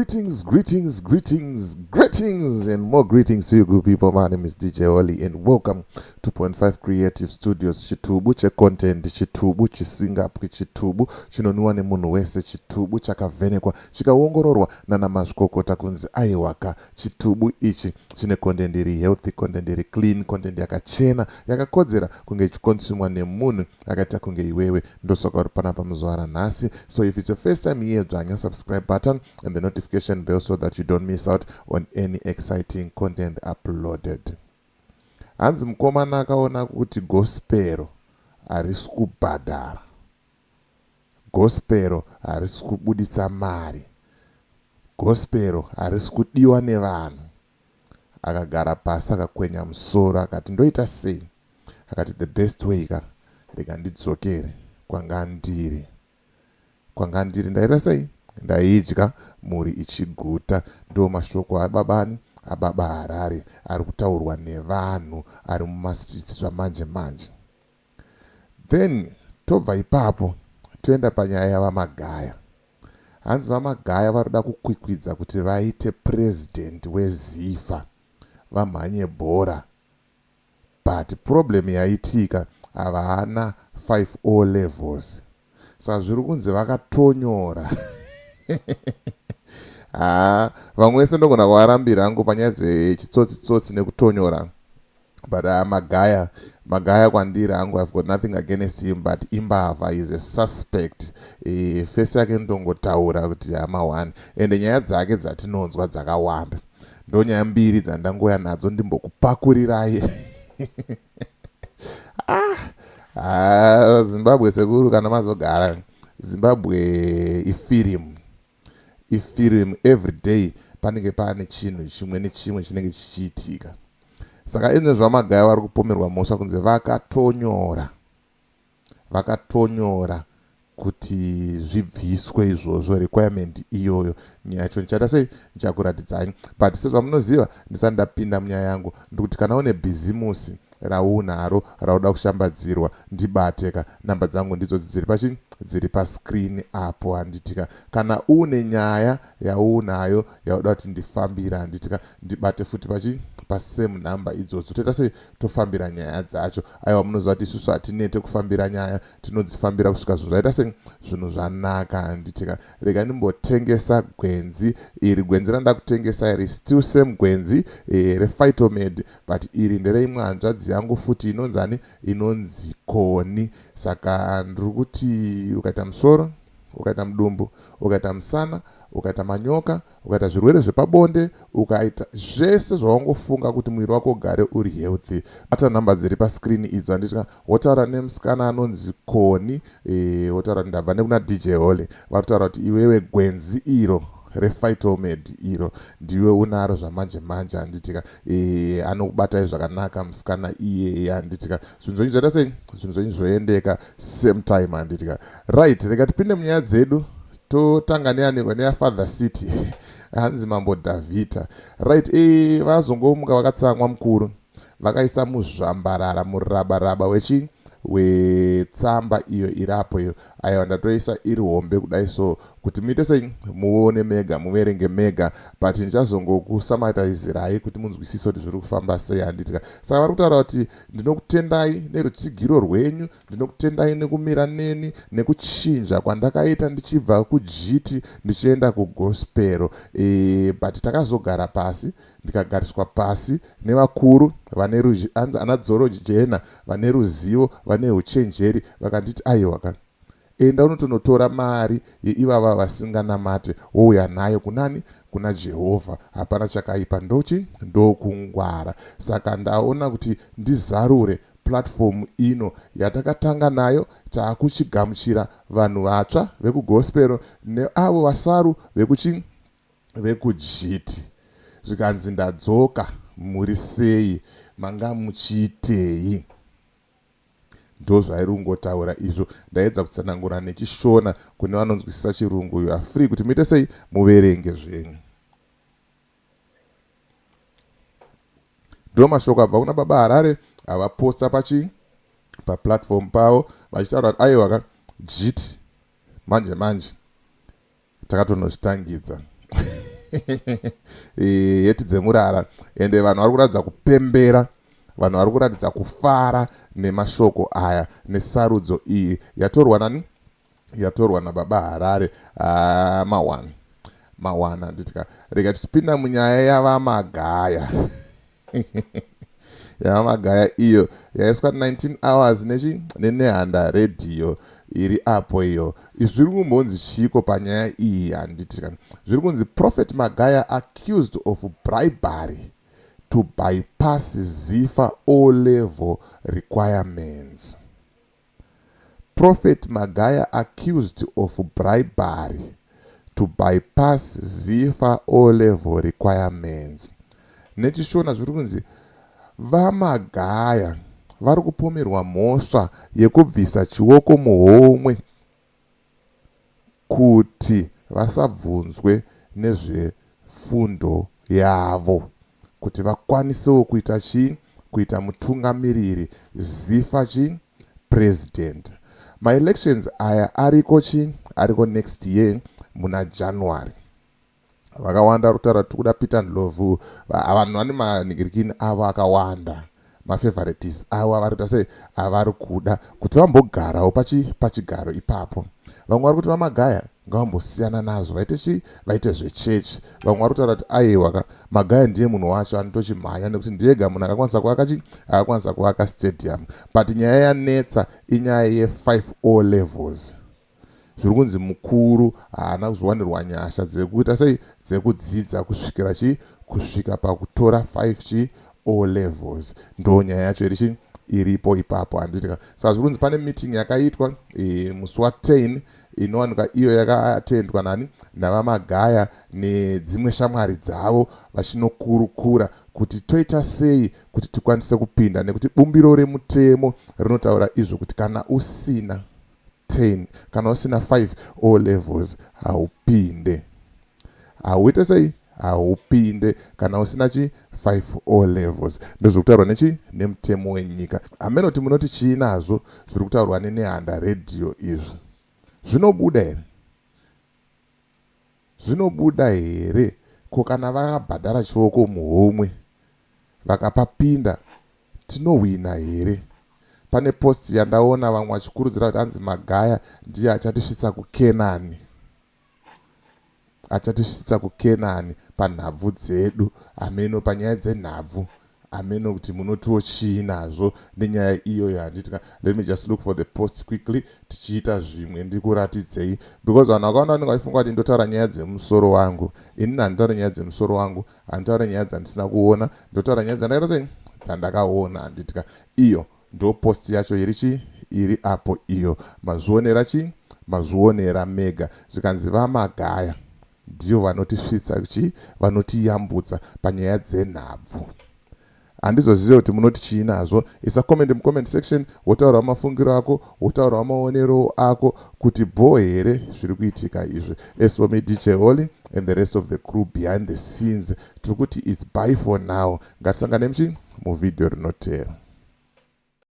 Greetings, and more greetings to you good people. My name is DJ Oli and welcome to 2.5 Creative Studios. Chitubu che content, chitubu chisinga apu chitubu chinoniwa nemunhu wese, chitubu chakavhenekwa chikaongororwa nana mazvikokota kunzi aiwaka. Chitubu ichi chine content iri healthy, content iri clean, content yakachena yakakodzera kunge ichikonsumwa nemunhu akaita kunge iwewe. Ndosaka uri panapa muzuva ranhasi. So if it's your first time here, dzvanya subscribe button and the notification bell so that you don't miss out on any exciting content uploaded. Hanzi mukomana akaona kuti gospero harisi kubhadhara, gospero harisi kubuditsa mari, gospero harisi kudiwa nevanhu. Akagara pasi akakwenya musoro akati ndoita sei? Akati the best way rega ndidzokere kwanga ndiri ndaita sei? Ndaidya muri ichiguta. Ndo mashoko ababa Harare ari kutaurwa nevanhu ari mumastreets zvamanje manje. Then tobva ipapo toenda panyaya yavamagaya. Hanzi vamagaya varikuda kukwikwidza kuti vaite president weZIFA, vamhanye bhora. But problem yaitika havana 5O levels. Zviri kunzi vakatonyora. Vamwe vese ndogona kuvarambira hangu panyaya dzechitsotsi nekutonyora. But Magaya kwandiri hangu, I've got nothing against him, but imbavha is a suspect. Fesi yake ndongotaura kuti hama one. Ende nyaya dzake dzatinonzwa dzakawanda. Ndo nyaya mbiri dzandangoya nadzo ndimbokupakurirai. Zimbabwe sekuru kana mazogara. Zimbabwe ifirimu every day panenge pane chinhu chimwe nechimwe chinenge chichiitika. Saka ine zvamagaya vari kupomerwa mhosva kunzi vakatonyora kuti zvibviswe izvozvo, requirement iyoyo. Nyaya yacho ndichada sei ndichakuratidzai, but sezvamunoziva ndisati ndapinda munyaya yangu ndikuti kana une bhizimusi raunaro rauda kushambadzirwa ndibate. Namba dzangu ndidzo dziri pascreen apo. Handitika kana une nyaya yaunayo yauda kuti ndifambira, handitika ndibate futi pasame number idzodzo. Toita sei tofambira nyaya dzacho. Aiwa, munoziva kuti isusu hatinete kufambira nyaya, tinodzifambira kusvika zvinhu zvaita sei zvinhu zvanaka. Handitika rega ndimbotengesa gwenzi iri. Gwenzi randa kutengesa iri still same gwenzi rephytomed, but iri ndereimwe hanzvadzi yangu futi inonzi Koni. Saka ndiri kuti ukaita musoro, ukaita mudumbu, ukaita musana, ukaita manyoka, ukaita zvirwere zvepabonde, ukaita zvese zvawangofunga kuti mwiri wako ugare uri healthy, bata namba dziri pascreen idzo. Handitika wotaura nemusikana anonzi Koni, wotaura ndabva nekuna DJ Ole, varikutaura kuti iwewe gwenzi iro rephytomed iro ndiwe unaro zvamanje manje. Handitika anokubatai zvakanaka musikana iye. Handitika zvinhu zvenyu zvaita sei, zvinhu zvenyu zvoendeka same time. Handitika right, rega tipinde munyaya dzedu. Totanga neya Father City. Hanzi mambo Davhita. Right, vazongomuka vakatsamwa mukuru, vakaisa muzvambarara murabaraba wetsamba iyo irapo iyo. Aiwa, ndatoisa iri hombe kudai, so kuti muite sei muone mega, muverenge mega, but ndichazongokusamataizirai kuti munzwisise kuti zviri kufamba sei. Handitika saka vari kutaura kuti ndinokutendai nerutsigiro rwenyu, ndinokutendai nekumira neni, nekuchinja kwandakaita ndichibva kuJiti ndichienda kugospero. But takazogara pasi, ndikagariswa pasi nevakuru ana dzoro jena, vane ruzivo, vane uchenjeri, vakanditi aiwa, enda unotonotora mari yeivava vasinganamate, wouya nayo kunani? Kuna Jehovha. Hapana chakaipa, ndokungwara. Saka ndaona kuti ndizarure platform ino yatakatanga nayo, taakuchigamuchira vanhu vatsva vekugospero neavo vasaru vekuJiti. Zvikanzi ndadzoka, muri sei, manga muchiitei? Ndo zvairi kungotaura izvo. Ndaedza kutsanangura nechishona kune vanonzwisisa chirungu. You are free kuti muite sei muverenge zvenyu. Ndo mashoko abva kuna baba Harare avaposta paplatform pavo vachitaura kuti aiwa JIT manje takatondozvitangidza. heti dzemurara, ende vanhu vari kuratidza kupembera, vanhu vari kuratidza kufara nemashoko aya nesarudzo iyi yatorwa nani, yatorwa nababa Harare mawana handitika. Rega tichipinda munyaya yavamagaya yavamagaya iyo yaiswa 19 hours nenehanda redhiyo iri apo iyo. Izvi zviri kumbonzi chiko panyaya iyi handitika. Zviri kunzi Prophet Magaya accused of bribery to bypass ZIFA O-level requirements. Prophet Magaya accused of bribery to bypass ZIFA O-level requirements. Nechishona zviri kunzi vamagaya vari kupomerwa mhosva yekubvisa chiwoko muhomwe kuti vasabvunzwe nezvefundo yavo, kuti vakwanisewo kuita chii, kuita mutungamiriri ZIFA president. Ma-elections aya ariko chii, ariko next year muna January. Vakawanda kutaura kuti kuda Peter Ndlovu, vanhu vane manhingirikini avo akawanda, mafavorites avo vari kuita sei avari kuda kuti vambogarawo pachigaro ipapo. Vamwe vari kuti vamagaya ngavambosiyana nazvo vaite chii, vaite zvechechi. Vamwe vari kutaura kuti aiwa Magaya ndiye munhu wacho anotochimhanya nekuti ndiyega munhu akakwanisa kuvaka chii, akakwanisa kuvaka stadium. But nyaya yanetsa inyaya ye5 O levels. Zviri kunzi mukuru haana kuzowanirwa nyasha dzekuita sei, dzekudzidza kusvikira chii, kusvika pakutora 5 O levels. Ndo nyaya yacho iripo ipapo handitika. Saka zviri kunzi pane meeting yakaitwa musi wa10 inowanika iyo yakatendwa nani navamagaya nedzimwe shamwari dzavo vachinokurukura kuti toita sei kuti tikwanise kupinda, nekuti bumbiro remutemo rinotaura izvo kuti kana usina 10, kana usina 5 O levels haupinde. Hauite sei, haupinde kana usina 5 O levels. Ndozvokutaurwa nemutemo wenyika. Amenoti munoti chii nazvo zviri kutaurwa nenehanda redhiyo izvi? Zvinobuda here? Zvinobuda here? Ko kana vakabhadhara chiwoko muhomwe vakapapinda tinowina here? Pane post yandaona vamwe vachikurudzira kuti anzi Magaya ndiye achatisvitsa kuKenani, achatisvitsa kuKenani panhabvu dzedu. Ameno panyaya dzenhabvu, ameno kuti munotiwo chii nazvo nenyaya iyoyo handitika. Let me just look for the post quickly tichiita zvimwe ndikuratidzei, because vanhu vakaona vanenge vachifunga kuti ndotaura nyaya dzemusoro wangu. Inini handitauri nyaya dzemusoro wangu, handitauri nyaya dzandisina kuona, ndotaura nyaya dzandakaita sei, dzandakaona handitika. Iyo ndo post yacho iri apo iyo. Mazvionera chii, mazvionera mega. Zvikanzi vamagaya ndiyo vanotisvitsa chii, vanotiyambutsa panyaya dzenhabvu. Handizozive kuti munoti chii nazvo. Isa comment mucomment section, wotaura mafungiro ako, wotaura maonero ako kuti bho here zviri kuitika izvi. As for me, DJ Holly and the rest of the crew behind the scenes, tiri kuti it's bye for now. Ngatisangane muvidhio rinotevera.